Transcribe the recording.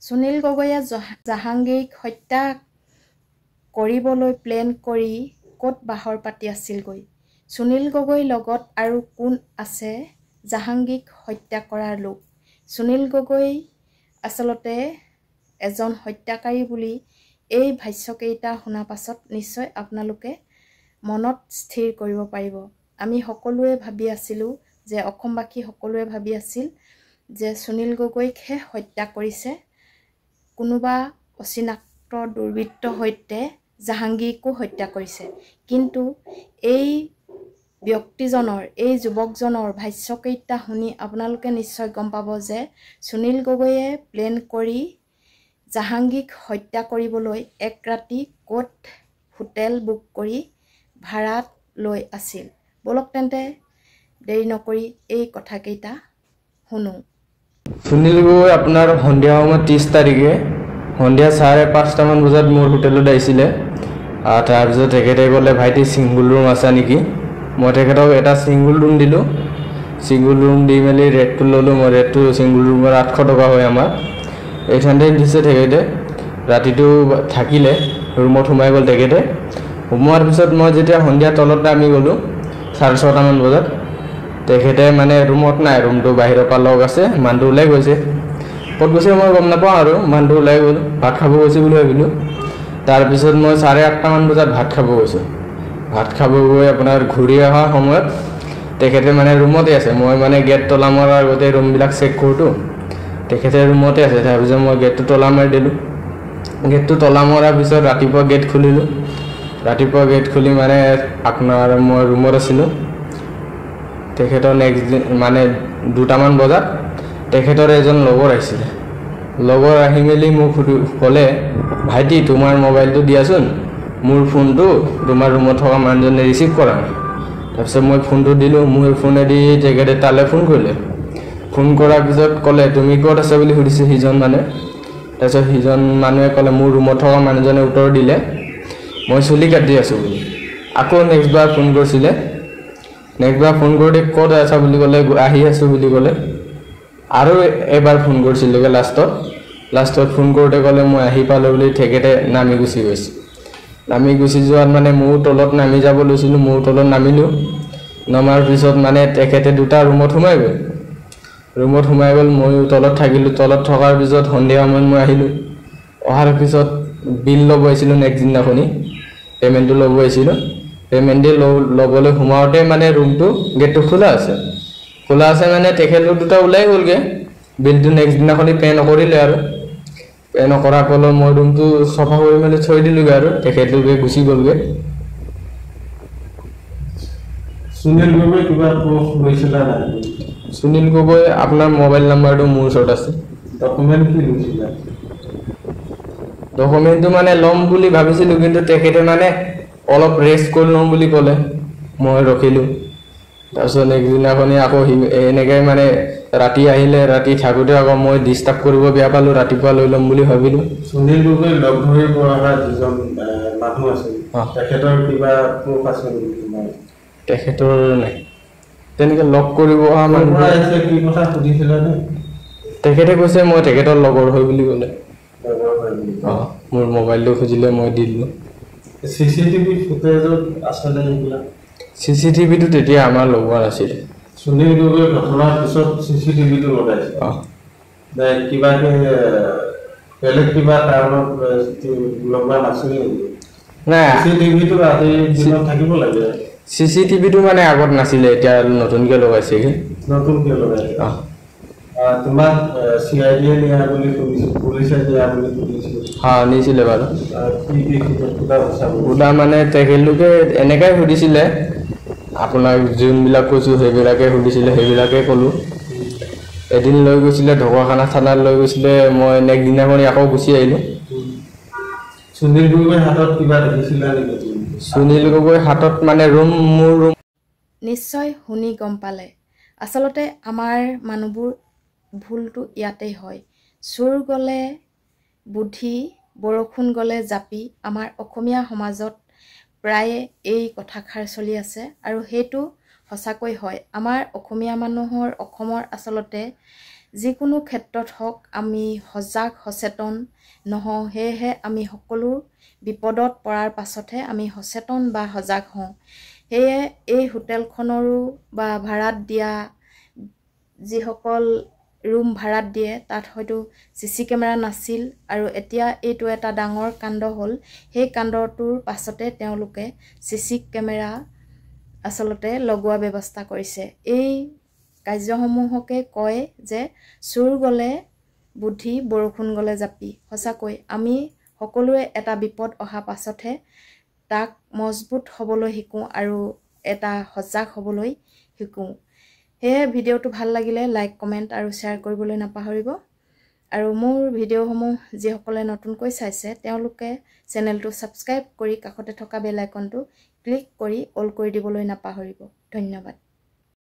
সুনীল গগৈয়ে জাহাংগীৰক হত্যা কৰিবলৈ প্লেন কৰি ক'ত বাহৰ পাতি আছিলগৈ? সুনীল গগৈৰ লগত আৰু কোন আছে জাহাংগীৰক হত্যা কৰাৰ লোক? সুনীল গগৈ আচলতে এজন হত্যাকাৰী বুলি এই ভাষ্যকেইটা শুনা পাছত নিশ্চয় আপোনালোকে মনত স্থিৰ কৰিব পাৰিব। আমি সকলোৱে ভাবি আছিলোঁ যে অসমবাসী সকলোৱে ভাবি আছিল যে সুনীল গগৈকহে হত্যা কৰিছে কোনোবা অচিনাক্ত দুৰ্বৃত্তৰ সৈতে জাহাংগীৰকো হত্যা কৰিছে। কিন্তু এই ব্যক্তিজনৰ এই যুৱকজনৰ ভাষ্যকেইটা শুনি আপোনালোকে নিশ্চয় গম পাব যে সুনীল গগৈয়ে প্লেন কৰি জাহাংগীৰক হত্যা কৰিবলৈ এক ৰাতি ক'ত হোটেল বুক কৰি ভাড়াত লৈ আছিল। বলক তেন্তে দেৰি নকৰি এই কথাকেইটা শুনো। সুনীল গগৈ আপোনাৰ সন্ধিয়া সময়ত 30 তাৰিখে সন্ধিয়া 5:30মান বজাত মোৰ হোটেলত আহিছিলে। তাৰপিছত তেখেতে ক'লে ভাইটি ছিংগুল ৰুম আছে নেকি? মই তেখেতক এটা ছিংগুল ৰুম দিলোঁ। ছিংগুল ৰুম দি মেলি ৰেটটো ল'লোঁ। মই ৰেটটো ছিংগুল ৰুমৰ 800 টকা হয় আমাৰ। 800 দিছে তেখেতে। ৰাতিটো থাকিলে ৰুমত সোমাই গ'ল তেখেতে। সোমোৱাৰ পিছত মই যেতিয়া সন্ধিয়া তলত নামি গ'লোঁ 6:30মান বজাত, তেখেতে মানে ৰুমত নাই, ৰুমটো বাহিৰৰ পৰা লগ আছে, মানুহটো ওলাই গৈছে। ক'ত গৈছে মই গম নাপাওঁ আৰু মানুহটো ওলাই গ'ল, ভাত খাব গৈছে বুলি ভাবিলোঁ। তাৰপিছত মই 8:30মান বজাত ভাত খাব গৈছোঁ। ভাত খাব গৈ আপোনাৰ ঘূৰি অহাৰ সময়ত তেখেতে মানে ৰুমতে আছে। মই মানে গেট তলা মৰাৰ আগতে ৰুমবিলাক চেক কৰোঁতো, তেখেতে ৰুমতে আছে। তাৰপিছত মই গেটটো তলা মাৰি দিলোঁ। গেটটো তলা মৰাৰ পিছত ৰাতিপুৱা গেট খুলিলোঁ। ৰাতিপুৱা গেট খুলি মানে আপোনাৰ মই ৰুমত আছিলোঁ। তেখেতৰ নেক্সট মানে 2টামান বজাত তেখেতৰ এজন লগৰ আহিছিলে। লগৰ আহি মেলি মোক ক'লে ভাইটি তোমাৰ মোবাইলটো দিয়াচোন, মোৰ ফোনটো তোমাৰ ৰুমত থকা মানুহজনে ৰিচিভ কৰা নাই। তাৰপিছত মই ফোনটো দিলোঁ। মোৰ ফোনেদি তেখেতে তালৈ ফোন কৰিলে। ফোন কৰাৰ পিছত ক'লে তুমি ক'ত আছা বুলি সুধিছে সিজন মানে। তাৰপিছত সিজন মানুহে ক'লে মোৰ ৰুমত থকা মানুহজনে উত্তৰ দিলে মই চুলি কাটি আছোঁ বুলি। আকৌ নেক্সটবাৰ ফোন কৰিছিলে। নেক্সটবাৰ ফোন কৰোঁতে ক'ত আছা বুলি ক'লে, আহি আছোঁ বুলি ক'লে। আৰু এবাৰ ফোন কৰিছিলোঁগৈ লাষ্টত ফোন কৰোঁতে ক'লে মই আহি পালোঁ বুলি তেখেতে নামি গুচি গৈছে। নামি গুচি যোৱাত মানে ময়ো তলত নামি যাব লৈছিলোঁ। ময়ো তলত নামিলোঁ। নমাৰ পিছত মানে তেখেতে 2টা ৰুমত সোমাই গ'ল। ময়ো তলত থাকিলোঁ। তলত থকাৰ পিছত সন্ধিয়া সময়ত মই আহিলোঁ। অহাৰ পিছত বিল ল'ব আহিছিলোঁ। নেক্সট দিনাখনি পে'মেণ্টটো ল'ব আহিছিলোঁ। পে'মেণ্ট দি ল'বলৈ সোমাওঁতে মানে ৰুমটো গেটটো খোলা আছে মানে তেখেতলোক 2টা ওলাই গ'লগৈ। বিলটো নেক্সট দিনাখনি পে' নকৰিলে আৰু পে' নকৰাৰ ফলত মই ৰুমটো চফা কৰি মেলি থৈ দিলোঁগৈ আৰু তেখেতলোকে গুচি গ'লগৈ। সুনীল গগৈ কিবা প্ৰুফ লৈছিলে নাই? সুনীল গগৈ আপোনাৰ মোবাইল নাম্বাৰটো মোৰ ওচৰত আছে। ডকুমেণ্ট কি লৈছিলে? ডকুমেণ্টটো মানে ল'ম বুলি ভাবিছিলোঁ, কিন্তু তেখেতে মানে অলপ ৰেষ্ট কৰি ল'ম বুলি ক'লে। মই ৰখিলোঁ। তাৰপিছত নেক্সট দিনাখনি আকৌ এনেকৈ মানে ৰাতি আহিলে। ৰাতি থাকোঁতে আকৌ মই ডিষ্টাৰ্ব কৰিব বেয়া পালোঁ। ৰাতিপুৱা লৈ ল'ম বুলি ভাবিলোঁ। সুনীল গগৈ লগ ধৰি পৰা যিজন মানুহ আছিল তেখেতৰ কিবা প্ৰুফ আছে নেকি? তেখেতৰ নাই। তেনেকৈ লগ কৰিব অহা মানুহ কি কথা সুধিছিলেনে? তেখেতে কৈছে মই তেখেতৰ লগৰ হয় বুলি ক'লে। মোৰ মোবাইলটো খুজিলে, মই দি দিলোঁ। CCTV ফুটেজত আছেনে সেইবিলাক? CCTVটো তেতিয়া আমাৰ লগোৱা নাছিলে। সুনীল গগৈ ঘটনাৰ পিছত CCTVটো লগাইছে। কিবাকে বেলেগ কিবা কাৰণত লগোৱা নাছিল নেকি? নাই, CCTVটো আজিৰ দিনত থাকিব লাগে। CCTVটো মানে আগত নাছিলে, এতিয়া নতুনকৈ লগাইছেগৈ। তোমাক CID নিয়া বুলি শুনিছোঁ, পুলিচে নিয়া বুলি শুনিছোঁ। নিছিলে বাৰু। সুধা মানে তেখেতলোকে এনেকৈ সুধিছিলে, আপোনাক যোনবিলাক কৈছোঁ সেইবিলাকে সুধিছিলে, সেইবিলাকে ক'লোঁ। এদিন লৈ গৈছিলে ঢকুৱাখানা থানাত লৈ গৈছিলে। মই নেক্সট দিনাখনি আকৌ গুচি আহিলোঁ। সুনীল গগৈৰ হাতত কিবা দেখিছিলে নেকি? সুনীল গগৈৰ হাতত মানে মোৰ ৰুম নিশ্চয় শুনি গম পালে। আচলতে আমাৰ মানুহবোৰ ভুলটো ইয়াতেই হয়। চোৰ গ'লে বুদ্ধি, বৰষুণ গ'লে জাপি। আমাৰ অসমীয়া সমাজত প্ৰায়ে এই কথাষাৰ চলি আছে আৰু সেইটো সঁচাকৈ হয়। আমাৰ অসমীয়া মানুহৰ অসমৰ আচলতে যিকোনো ক্ষেত্ৰত হওক আমি সজাগ সচেতন নহওঁ সেয়েহে আমি সকলো বিপদত পৰাৰ পাছতহে আমি সচেতন বা সজাগ হওঁ সেয়ে এই হোটেলখনৰো বা ভাড়াত দিয়া যিসকল ৰুম ভাড়াত দিয়ে তাত হয়তো চিচি কেমেৰা নাছিল আৰু এতিয়া এইটো এটা ডাঙৰ কাণ্ড হ'ল সেই কাণ্ডটোৰ পাছতে তেওঁলোকে চিচি কেমেৰা আচলতে লগোৱা ব্যৱস্থা কৰিছে এই কাৰ্যসমূহকে কয় যে চুৰ গ'লে বুদ্ধি বৰষুণ গ'লে জাপি সঁচাকৈ আমি সকলোৱে এটা বিপদ অহা পাছতহে তাক মজবুত হ'বলৈ শিকোঁ আৰু এটা সজাগ হ'বলৈ শিকোঁ সেয়ে ভিডিঅ'টো ভাল লাগিলে লাইক কমেণ্ট আৰু শ্বেয়াৰ কৰিবলৈ নাপাহৰিব আৰু মোৰ ভিডিঅ'সমূহ যিসকলে নতুনকৈ চাইছে তেওঁলোকে চেনেলটো ছাবস্ক্ৰাইব কৰি কাষতে থকা বেল আইকনটো ক্লিক কৰি অল কৰি দিবলৈ নাপাহৰিব ধন্যবাদ